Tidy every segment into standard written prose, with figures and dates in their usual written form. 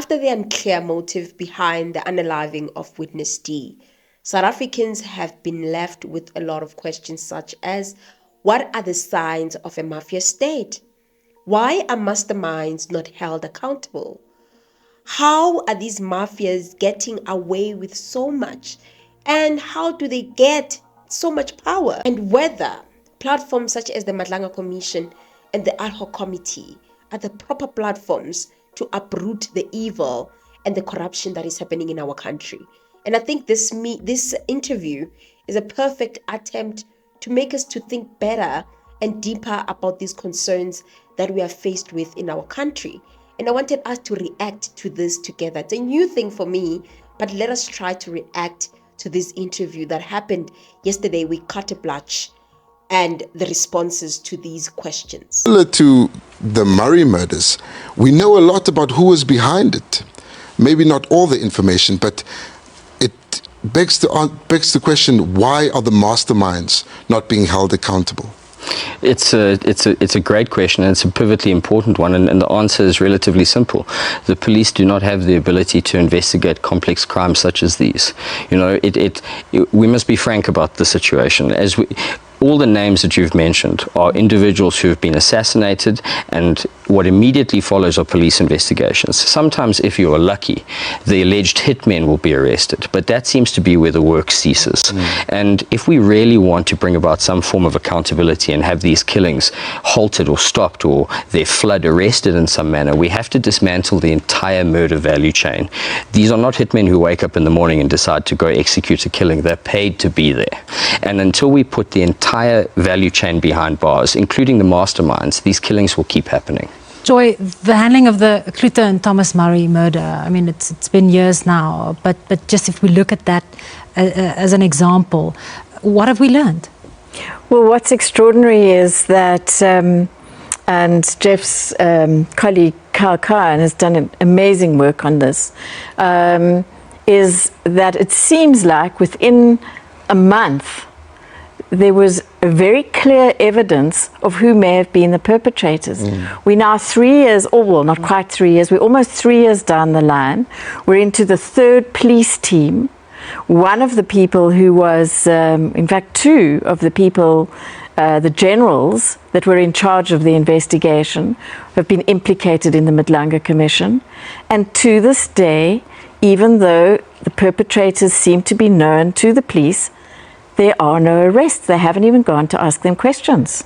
After the unclear motive behind the unaliving of Witness D, South Africans have been left with a lot of questions such as, what are the signs of a mafia state? Why are masterminds not held accountable? How are these mafias getting away with so much? And how do they get so much power? And whether platforms such as the Madlanga Commission and the ad hoc committee are the proper platforms to uproot the evil and the corruption that is happening in our country. And I think this interview is a perfect attempt to make us to think better and deeper about these concerns that we are faced with in our country. And I wanted us to react to this together. It's a new thing for me, but let us try to react to this interview that happened yesterday with Carter Blatch and the responses to these questions. Similar to the Murray murders, we know a lot about who was behind it. Maybe not all the information, but it begs the question, why are the masterminds not being held accountable? It's a great question, and it's a pivotally important one, and the answer is relatively simple. The police do not have the ability to investigate complex crimes such as these. You know, we must be frank about the situation. All the names that you've mentioned are individuals who have been assassinated, and what immediately follows are police investigations. Sometimes, if you are lucky, the alleged hitmen will be arrested, but that seems to be where the work ceases. And if we really want to bring about some form of accountability and have these killings halted or stopped, or their flood arrested in some manner, we have to dismantle the entire murder value chain. These are not hitmen who wake up in the morning and decide to go execute a killing. They're paid to be there. And until we put the entire value chain behind bars, including the masterminds, these killings will keep happening. Joy, the handling of the Clute and Thomas Murray murder, I mean, it's been years now, but just if we look at that as an example, what have we learned? Well, what's extraordinary is that, and Jeff's colleague Carl Khan has done an amazing work on this, is that it seems like within a month, there was a very clear evidence of who may have been the perpetrators. We're now 3 years, or well, not quite 3 years, we're almost 3 years down the line. We're into the third police team. One of the people who was, in fact, two of the people, the generals that were in charge of the investigation, have been implicated in the Madlanga Commission. And to this day, even though the perpetrators seem to be known to the police, there are no arrests. They haven't even gone to ask them questions.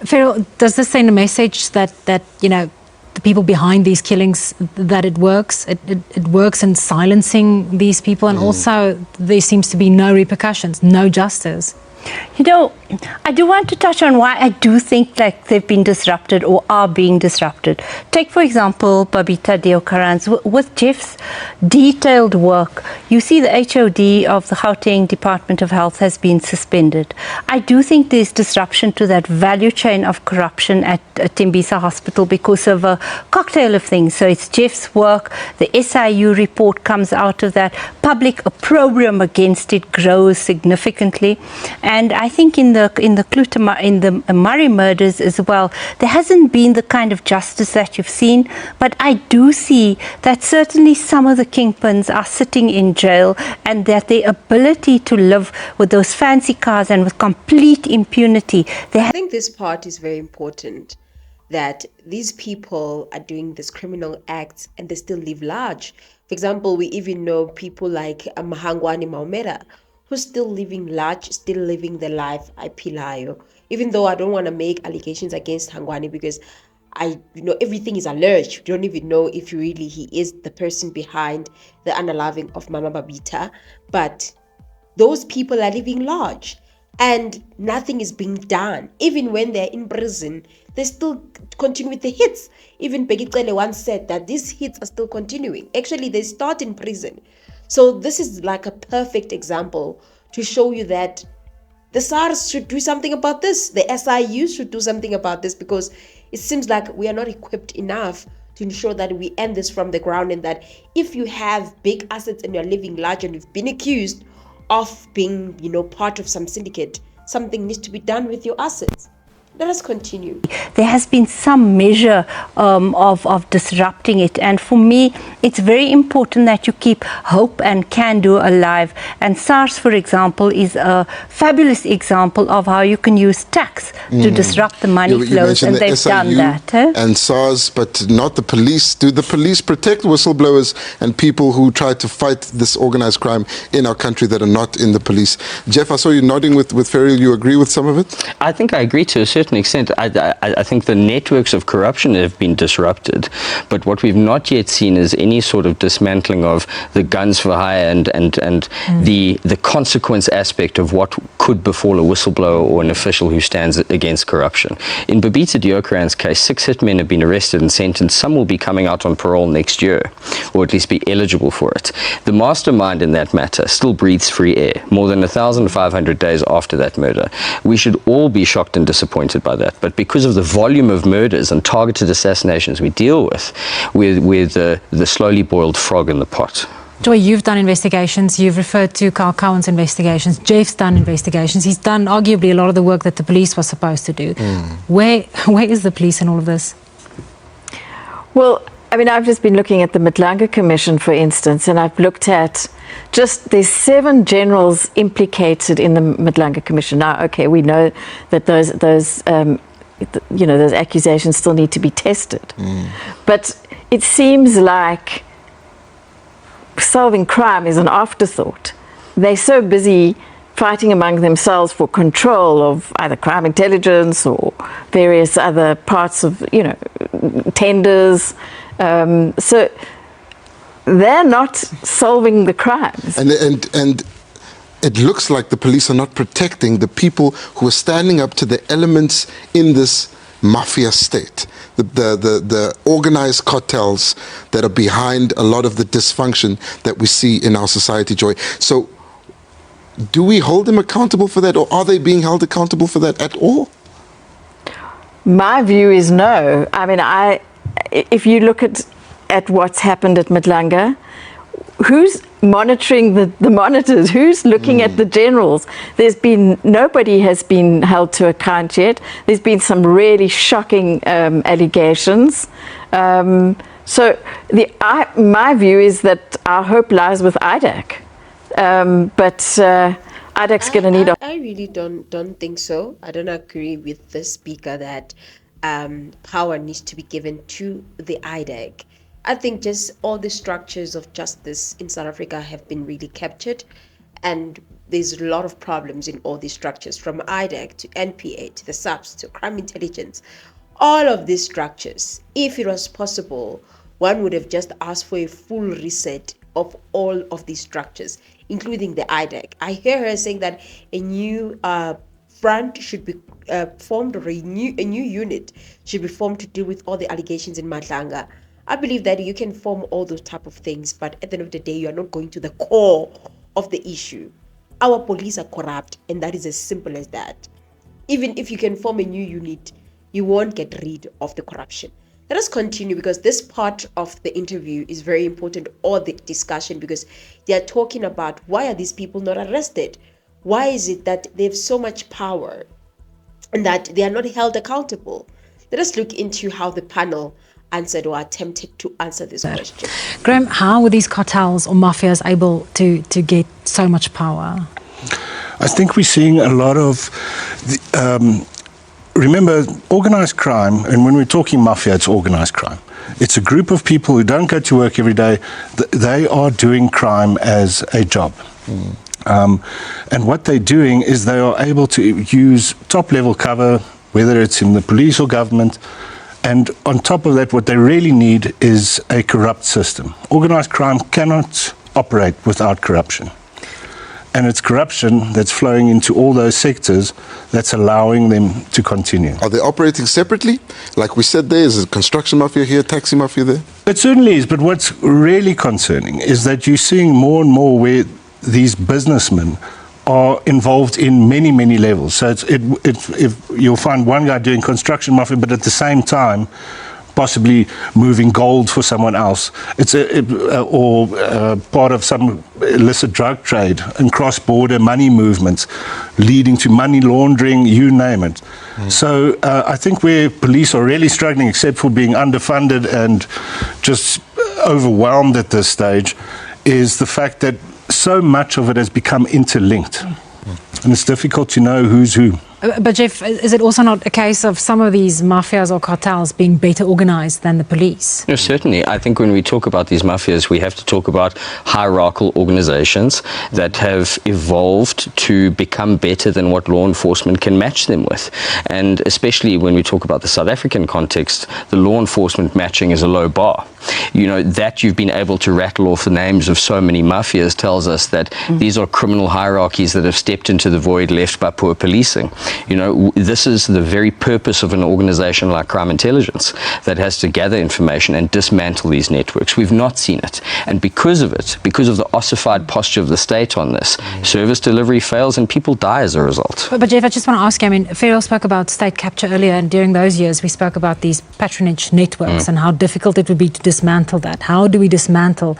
Phil, does this send a message that you know, the people behind these killings, that it works? It works in silencing these people, and also there seems to be no repercussions, no justice. You know, I do want to touch on why I do think like they've been disrupted or are being disrupted. Take, for example, Babita Deokaran's. With Jeff's detailed work, you see the HOD of the Gauteng Department of Health has been suspended. I do think there's disruption to that value chain of corruption at Tembisa Hospital because of a cocktail of things. So it's Jeff's work, the SIU report comes out of that, public opprobrium against it grows significantly. And I think in the Murray murders as well, there hasn't been the kind of justice that you've seen, but I do see that certainly some of the kingpins are sitting in jail, and that their ability to live with those fancy cars and with complete impunity. I think this part is very important, that these people are doing these criminal acts and they still live large. For example, we even know people like Mahangwani Maumera, who's still living large, still living the life Iphilayo. Even though I don't want to make allegations against Hangwani, because everything is alleged. We don't even know if really he is the person behind the unaliving of Mama Babita. But those people are living large and nothing is being done. Even when they're in prison, they still continue with the hits. Even Begitele once said that these hits are still continuing. Actually, they start in prison. So this is like a perfect example to show you that the SARS should do something about this. The SIU should do something about this, because it seems like we are not equipped enough to ensure that we end this from the ground, and that if you have big assets and you're living large and you've been accused of being, part of some syndicate, something needs to be done with your assets. Let us continue. There has been some measure of disrupting it, and for me it's very important that you keep hope and can-do alive, and SARS, for example, is a fabulous example of how you can use tax to disrupt the money You flows, and mentioned they've the done SIU that. and SARS, but not the police. Do the police protect whistleblowers and people who try to fight this organized crime in our country that are not in the police? Jeff, I saw you nodding with Ferriel. You agree with some of it? I think I agree to a certain extent. I think the networks of corruption have been disrupted, but what we've not yet seen is any sort of dismantling of the guns for hire and the consequence aspect of what could befall a whistleblower or an official who stands against corruption. In Babita Deokaran's case, 6 hitmen have been arrested and sentenced. Some will be coming out on parole next year, or at least be eligible for it. The mastermind in that matter still breathes free air more than 1,500 days after that murder. We should all be shocked and disappointed by that, but because of the volume of murders and targeted assassinations we deal with, we're the slowly boiled frog in the pot. Joy, you've done investigations. You've referred to Carl Cowan's investigations. Jeff's done investigations. He's done arguably a lot of the work that the police was supposed to do. Where is the police in all of this? Well, I mean, I've just been looking at the Madlanga Commission, for instance, and I've looked at there's 7 generals implicated in the Madlanga Commission. Now, okay, we know that those accusations still need to be tested. But it seems like solving crime is an afterthought. They're so busy fighting among themselves for control of either crime intelligence or various other parts of, tenders. So they're not solving the crimes. And it looks like the police are not protecting the people who are standing up to the elements in this mafia state, the organized cartels that are behind a lot of the dysfunction that we see in our society, Joy. So do we hold them accountable for that, or are they being held accountable for that at all? My view is no. I mean, if you look at what's happened at Madlanga, who's monitoring the monitors? Who's looking at the generals? Nobody has been held to account yet. There's been some really shocking allegations. So my view is that our hope lies with IDEC. But IDEC's going to need... I really don't think so. I don't agree with the speaker that power needs to be given to the IDEC. I think just all the structures of justice in South Africa have been really captured, and there's a lot of problems in all these structures, from IDEC to NPA to the SAPS to crime intelligence. All of these structures, if it was possible, one would have just asked for a full reset of all of these structures, including the IDEC. I hear her saying that a new front should be formed, or a new unit should be formed to deal with all the allegations in Madlanga. I believe that you can form all those type of things, but at the end of the day, you are not going to the core of the issue. Our police are corrupt, and that is as simple as that. Even if you can form a new unit, you won't get rid of the corruption. Let us continue, because this part of the interview is very important, or the discussion, because they are talking about why are these people not arrested? Why is it that they have so much power and that they are not held accountable? Let us look into how the panel answered or attempted to answer this question. Graham, how were these cartels or mafias able to get so much power? I think we're seeing a lot of... remember, organized crime, and when we're talking mafia, it's organized crime. It's a group of people who don't go to work every day. They are doing crime as a job. And what they're doing is they are able to use top-level cover, whether it's in the police or government. And on top of that, what they really need is a corrupt system. Organized crime cannot operate without corruption. And it's corruption that's flowing into all those sectors that's allowing them to continue. Are they operating separately? Like we said, there is a construction mafia here, taxi mafia there? It certainly is, but what's really concerning is that you're seeing more and more where these businessmen are involved in many, many levels. So if you'll find one guy doing construction mafia, but at the same time possibly moving gold for someone else. It's or part of some illicit drug trade and cross-border money movements leading to money laundering, you name it. So I think where police are really struggling, except for being underfunded and just overwhelmed at this stage, is the fact that so much of it has become interlinked. And it's difficult to know who's who. But Jeff, is it also not a case of some of these mafias or cartels being better organized than the police? No, certainly. I think when we talk about these mafias, we have to talk about hierarchical organizations that have evolved to become better than what law enforcement can match them with. And especially when we talk about the South African context, the law enforcement matching is a low bar. You know, that you've been able to rattle off the names of so many mafias tells us that these are criminal hierarchies that have stepped into the void left by poor policing. You know, this is the very purpose of an organization like Crime Intelligence that has to gather information and dismantle these networks. We've not seen it. And because of it, because of the ossified posture of the state on this, service delivery fails and people die as a result. But Jeff, I just want to ask you, I mean, Ferrell spoke about state capture earlier, and during those years we spoke about these patronage networks and how difficult it would be to dismantle that. How do we dismantle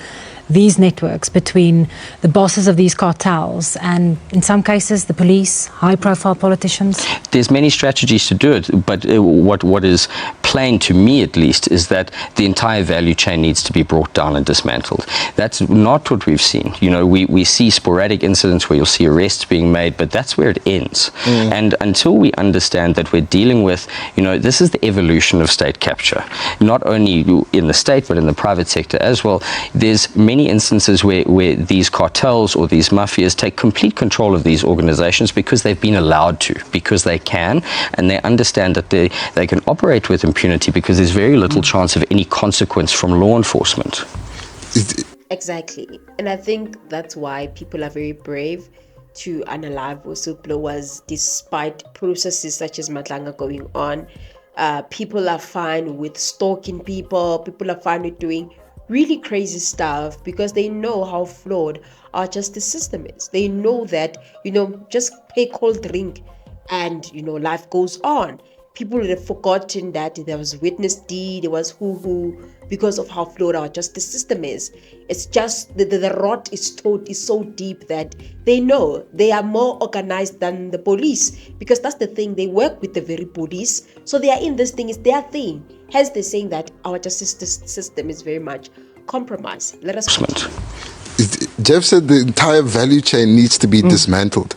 these networks between the bosses of these cartels and, in some cases, the police, high-profile politicians? There's many strategies to do it, but what is plain to me, at least, is that the entire value chain needs to be brought down and dismantled. That's not what we've seen. You know, we see sporadic incidents where you'll see arrests being made, but that's where it ends. And until we understand that we're dealing with, you know, this is the evolution of state capture, not only in the state, but in the private sector as well. There's many instances where these cartels or these mafias take complete control of these organizations because they've been allowed to, because they can, and they understand that they can operate with impunity because there's very little chance of any consequence from law enforcement. Exactly. And I think that's why people are very brave to unalive whistleblowers despite processes such as Madlanga going on. People are fine with stalking people. People are fine with doing really crazy stuff because they know how flawed our justice system is. They know that, you know, just pay cold drink and, you know, life goes on. People have forgotten that there was witness D, there was who, because of how flawed our justice system is. It's just the rot is so deep that they know they are more organized than the police, because that's the thing, they work with the very police, so they are in this thing, it's their thing. Hence they're saying that our justice system is very much compromised. Let us continue. Jeff said the entire value chain needs to be dismantled.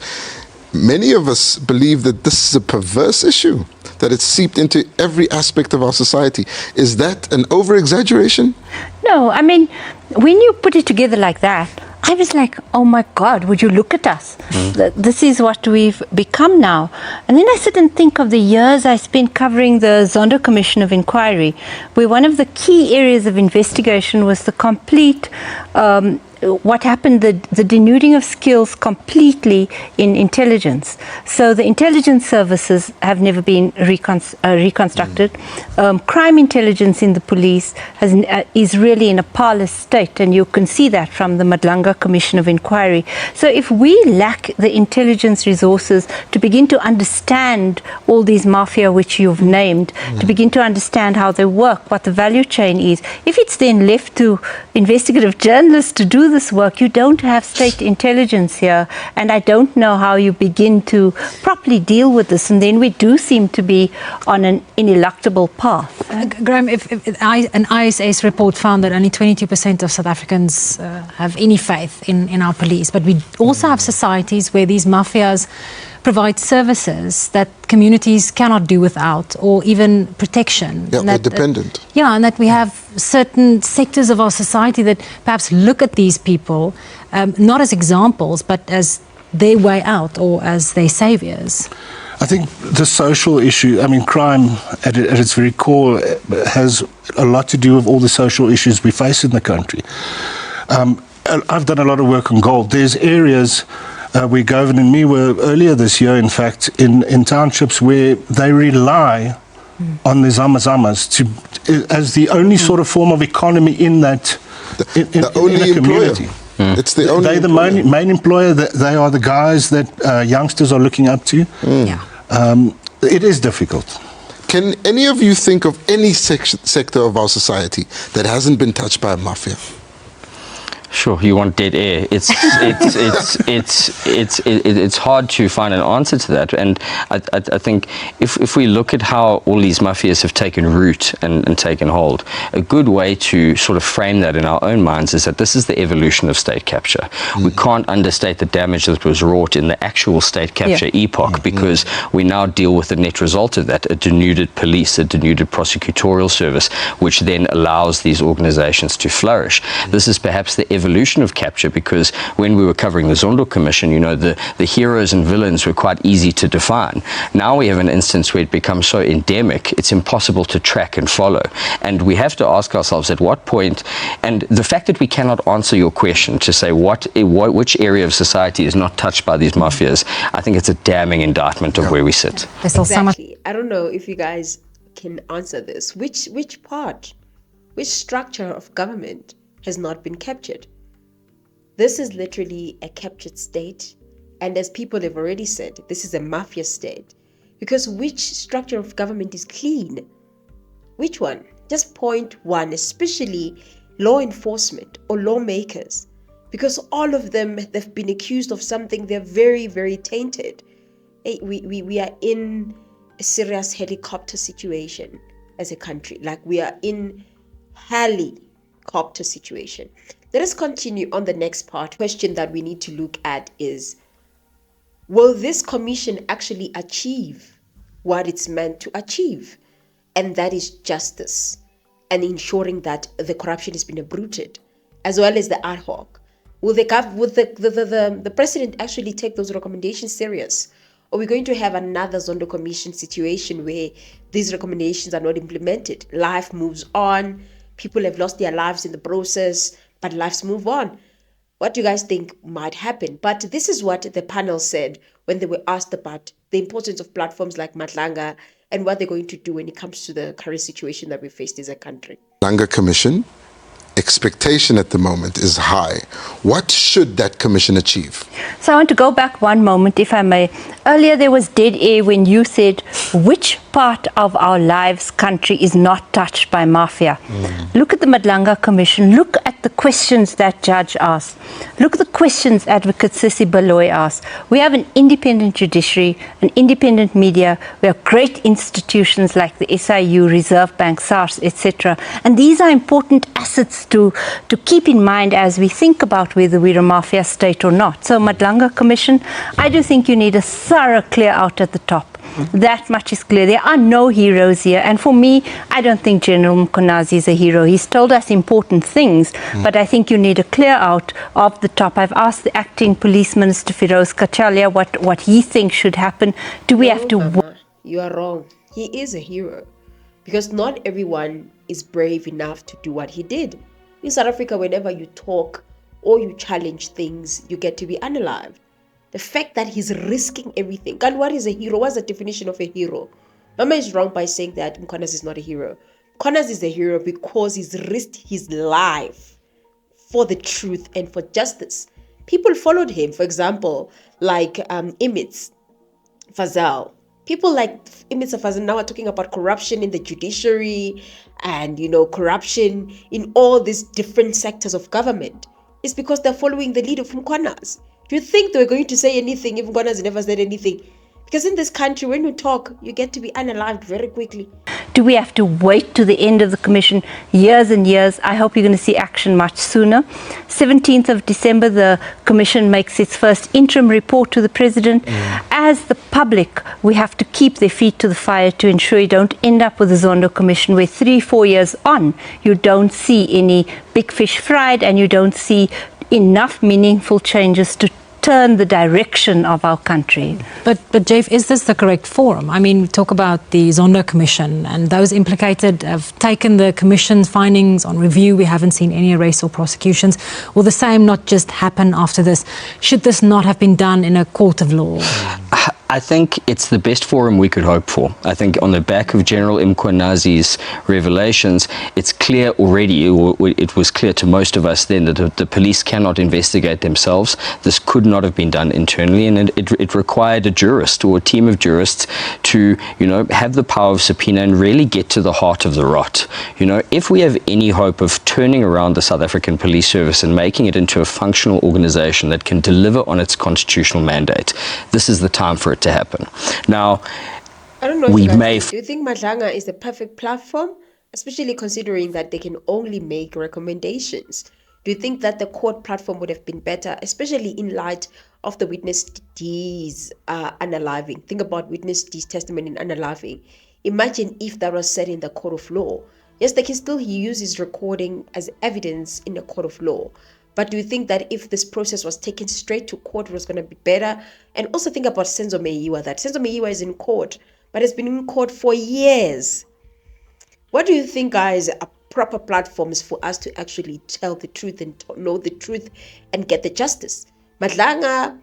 Many of us believe that this is a perverse issue, that it's seeped into every aspect of our society. Is that an over-exaggeration? No, I mean, when you put it together like that, I was like, oh my God, would you look at us? This is what we've become now. And then I sit and think of the years I spent covering the Zondo Commission of Inquiry, where one of the key areas of investigation was the complete what happened, the denuding of skills completely in intelligence. So the intelligence services have never been reconstructed. Crime intelligence in the police is really in a parlous state, and you can see that from the Madlanga Commission of Inquiry. So if we lack the intelligence resources to begin to understand all these mafia which you've named, to begin to understand how they work, what the value chain is, if it's then left to investigative journalists to do this work, you don't have state intelligence here, and I don't know how you begin to properly deal with this, and then we do seem to be on an ineluctable path. Graham, if an ISS report found that only 22% of South Africans have any faith in our police, but we also have societies where these mafias provide services that communities cannot do without, or even protection. Yeah, they're dependent. And that we have certain sectors of our society that perhaps look at these people not as examples, but as their way out or as their saviors. I think the social issue, I mean, crime at its very core has a lot to do with all the social issues we face in the country. I've done a lot of work on gold. There's areas where Govan and me were earlier this year, in fact, in townships where they rely on the zamazamas as the only sort of form of economy in that in the community. It's the only They're the main employer. They are the guys that youngsters are looking up to. It is difficult. Can any of you think of any sector of our society that hasn't been touched by a mafia? Sure, you want dead air. It's hard to find an answer to that, and I think if we look at how all these mafias have taken root and taken hold, a good way to sort of frame that in our own minds is that this is the evolution of state capture. We can't understate the damage that was wrought in the actual state capture epoch, because we now deal with the net result of that: a denuded police, a denuded prosecutorial service, which then allows these organizations to flourish. This is perhaps the evolution of capture, because when we were covering the Zondo Commission, you know, the heroes and villains were quite easy to define. Now we have an instance where it becomes so endemic, it's impossible to track and follow. And we have to ask ourselves at what point, and the fact that we cannot answer your question to say which area of society is not touched by these mafias, I think it's a damning indictment of where we sit. Exactly. I don't know if you guys can answer this. Which part, which structure of government has not been captured? This is literally a captured state, and as people have already said, this is a mafia state. Because which structure of government is clean? Which one? Just point one, especially law enforcement or lawmakers, because all of them, they've been accused of something. They're very, very tainted. Hey, we are in a serious helicopter situation as a country. Like, we are in helicopter situation. Let us continue on the next part. Question that we need to look at is, will this commission actually achieve what it's meant to achieve? And that is justice and ensuring that the corruption has been uprooted, as well as the ad hoc. Will the president actually take those recommendations serious? Or are we going to have another Zondo Commission situation where these recommendations are not implemented? Life moves on. People have lost their lives in the process, but lives move on. What do you guys think might happen? But this is what the panel said when they were asked about the importance of platforms like Madlanga and what they're going to do when it comes to the current situation that we faced as a country. Madlanga Commission, expectation at the moment is high. What should that commission achieve? So I want to go back one moment, if I may. Earlier there was dead air when you said, which part of our lives, country, is not touched by mafia? Look at the Madlanga Commission. Look at the questions that judge asked. Look at the questions Advocate Sissy Baloy asked. We have an independent judiciary, an independent media. We have great institutions like the SIU, Reserve Bank, SARS, etc. And these are important assets to keep in mind as we think about whether we're a mafia state or not. So Madlanga Commission, I do think you need a thorough clear out at the top. That much is clear. There are no heroes here. And for me, I don't think Nhlanhla Mkhwanazi is a hero. He's told us important things, but I think you need a clear out of the top. I've asked the acting police minister, Firoz Kachalia, what he thinks should happen. Do we have to... Mama, you are wrong. He is a hero. Because not everyone is brave enough to do what he did. In South Africa, whenever you talk or you challenge things, you get to be unalived. The fact that he's risking everything. And what is a hero? What's the definition of a hero? Mama is wrong by saying that Mkhwanazi is not a hero. Mkhwanazi is a hero because he's risked his life for the truth and for justice. People followed him, for example, like Imits Fazal. People like Imits Fazal now are talking about corruption in the judiciary and, you know, corruption in all these different sectors of government. It's because they're following the lead of Mkhwanazi. Do you think they were going to say anything if Mkhwanazi never said anything? Because in this country, when you talk, you get to be unalived very quickly. Do we have to wait to the end of the commission, years and years? I hope you're going to see action much sooner. 17th of December, the commission makes its first interim report to the president. As the public, we have to keep their feet to the fire to ensure you don't end up with the Zondo Commission where 3-4 years on, you don't see any big fish fried and you don't see enough meaningful changes to turn the direction of our country. But Jeff, is this the correct forum? I mean, talk about the Zondo Commission and those implicated have taken the commission's findings on review. We haven't seen any arrests or prosecutions. Will the same not just happen after this? Should this not have been done in a court of law? I think it's the best forum we could hope for. I think on the back of General Mkhwanazi's revelations, it's clear already, or it was clear to most of us then, that the police cannot investigate themselves. This could not have been done internally, and it required a jurist or a team of jurists to, have the power of subpoena and really get to the heart of the rot. If we have any hope of turning around the South African Police Service and making it into a functional organization that can deliver on its constitutional mandate, this is the time for it to happen. Now, I don't know. We if you may guys do you think Madlanga is the perfect platform, especially considering that they can only make recommendations? Do you think that the court platform would have been better, especially in light of the witness D's unaliving? Think about witness D's testimony in unaliving. Imagine if that was said in the court of law. Yes, they can still use his recording as evidence in the court of law. But do you think that if this process was taken straight to court, it was going to be better? And also think about Senzo Meyiwa, that Senzo Meyiwa is in court, but has been in court for years. What do you think, guys, are proper platforms for us to actually tell the truth and know the truth and get the justice? Madlanga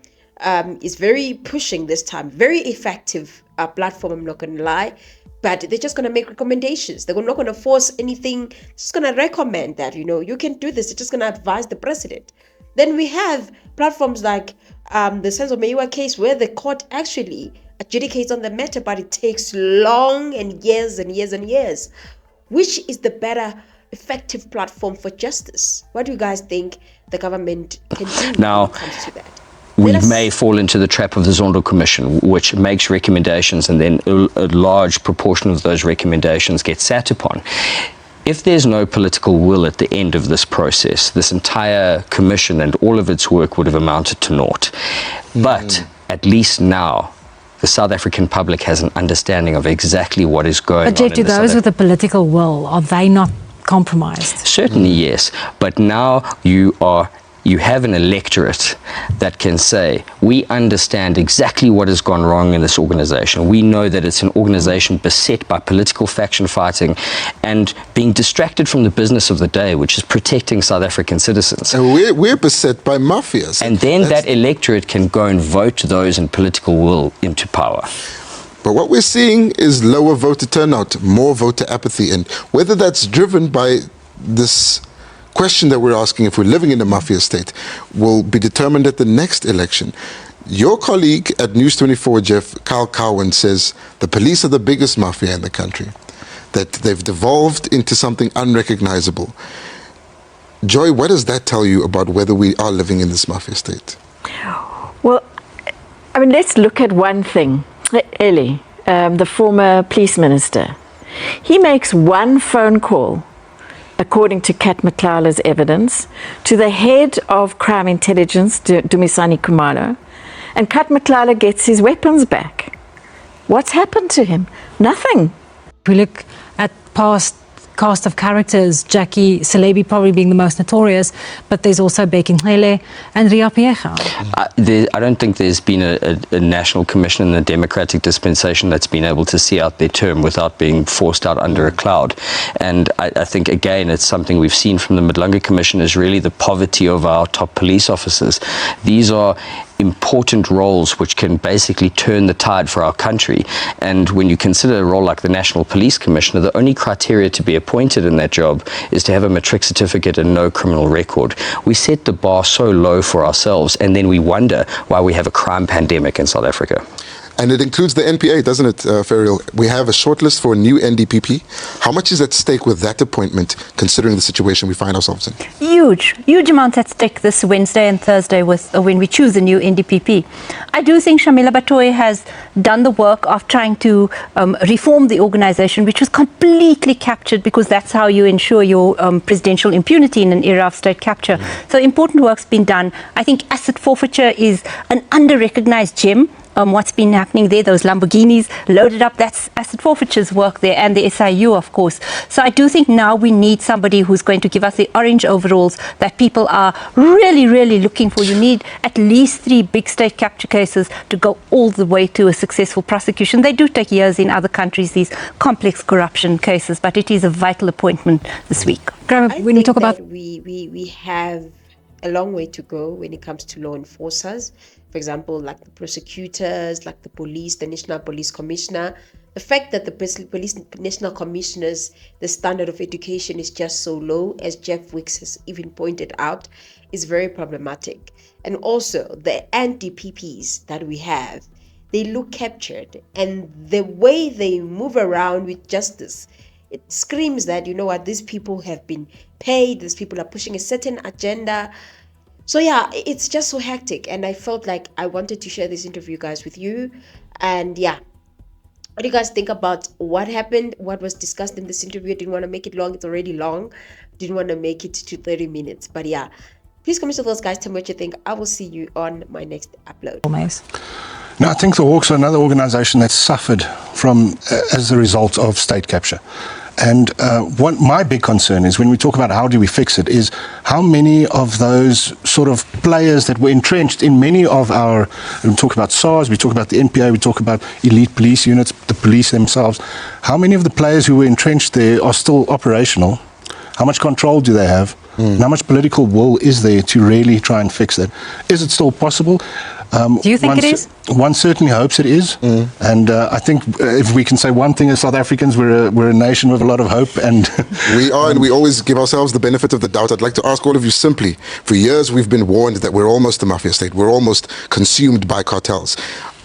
is very pushing this time, very effective platform, I'm not going to lie. But they're just going to make recommendations. They're not going to force anything. They're just going to recommend that, you can do this. They're just going to advise the president. Then we have platforms like the Senzo Meyiwa case, where the court actually adjudicates on the matter, but it takes long and years and years and years. Which is the better, effective platform for justice? What do you guys think the government can do now, when it comes to that? We may fall into the trap of the Zondo Commission, which makes recommendations and then a large proportion of those recommendations get sat upon. If there's no political will at the end of this process, this entire commission and all of its work would have amounted to naught. But at least now, the South African public has an understanding of exactly what is going on. But Jeff, to those with a political will, are they not compromised? Certainly, yes. But now you have an electorate that can say, we understand exactly what has gone wrong in this organization. We know that it's an organization beset by political faction fighting and being distracted from the business of the day, which is protecting South African citizens. And we're beset by mafias. And then that electorate can go and vote those in political will into power. But what we're seeing is lower voter turnout, more voter apathy, and whether that's driven by this question that we're asking, if we're living in a mafia state, will be determined at the next election. Your colleague at News 24, Jeff, Carl Cowan, says the police are the biggest mafia in the country, that they've devolved into something unrecognizable. Joy, what does that tell you about whether we are living in this mafia state? Well, let's look at one thing. Eli, the former police minister, he makes one phone call, according to Kat Mklala's evidence, to the head of crime intelligence, Dumisani Khumalo, and Kat Mklala gets his weapons back. What's happened to him? Nothing. If we look at past cast of characters, Jackie Salebi probably being the most notorious, but there's also Beki Mcele and Ria Piecha. I don't think there's been a national commission in the democratic dispensation that's been able to see out their term without being forced out under a cloud. And I think, again, it's something we've seen from the Madlanga Commission is really the poverty of our top police officers. These are important roles which can basically turn the tide for our country. And when you consider a role like the National Police Commissioner, the only criteria to be appointed in that job is to have a matric certificate and no criminal record. We set the bar so low for ourselves, and then we wonder why we have a crime pandemic in South Africa. And it includes the NPA, doesn't it, Ferial? We have a shortlist for a new NDPP. How much is at stake with that appointment, considering the situation we find ourselves in? Huge amounts at stake this Wednesday and Thursday with when we choose a new NDPP. I do think Shamila Batoy has done the work of trying to reform the organization, which was completely captured, because that's how you ensure your presidential impunity in an era of state capture. So important work's been done. I think asset forfeiture is an under-recognized gem. What's been happening there, those Lamborghinis loaded up, that's asset forfeiture's work there, and the SIU, of course. So I do think now we need somebody who's going to give us the orange overalls that people are really, really looking for. You need at least 3 big state capture cases to go all the way to a successful prosecution. They do take years in other countries, these complex corruption cases, but it is a vital appointment this week. Graham, when you talk about... we have a long way to go when it comes to law enforcers. For example, like the prosecutors, like the police, the National Police Commissioner. The fact that the police national commissioners, the standard of education is just so low, as Jeff Wicks has even pointed out, is very problematic. And also the anti-PPs that we have, they look captured, and the way they move around with justice, it screams that, you know what, these people have been paid, these people are pushing a certain agenda. So yeah, it's just so hectic, and I felt like I wanted to share this interview, guys, with you. And yeah, what do you guys think about what happened, what was discussed in this interview? I didn't want to make it long, it's already long. Didn't want to make it to 30 minutes, but yeah, please comment to those guys, tell me what you think. I will see you on my next upload. Now, I think the Hawks are another organisation that suffered from as a result of state capture. And what my big concern is when we talk about how do we fix it is how many of those sort of players that were entrenched in many of our, we talk about SARS, we talk about the NPA, we talk about elite police units, the police themselves, how many of the players who were entrenched there are still operational? How much control do they have? And how much political will is there to really try and fix that? Is it still possible? Do you think it is? One certainly hopes it is. And I think if we can say one thing as South Africans, we're a nation with a lot of hope. And we are, and we always give ourselves the benefit of the doubt. I'd like to ask all of you simply, for years we've been warned that we're almost a mafia state. We're almost consumed by cartels.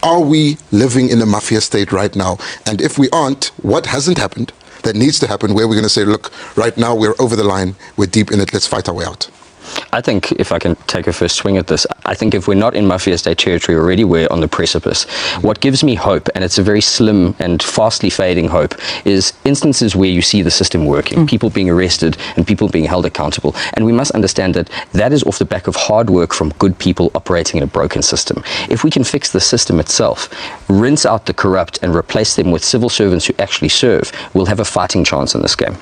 Are we living in a mafia state right now? And if we aren't, what hasn't happened that needs to happen where we're going to say, look, right now we're over the line, we're deep in it, let's fight our way out? I think, if I can take a first swing at this, I think if we're not in mafia state territory already, we're on the precipice. What gives me hope, and it's a very slim and fastly fading hope, is instances where you see the system working, people being arrested and people being held accountable. And we must understand that that is off the back of hard work from good people operating in a broken system. If we can fix the system itself, rinse out the corrupt and replace them with civil servants who actually serve, we'll have a fighting chance in this game.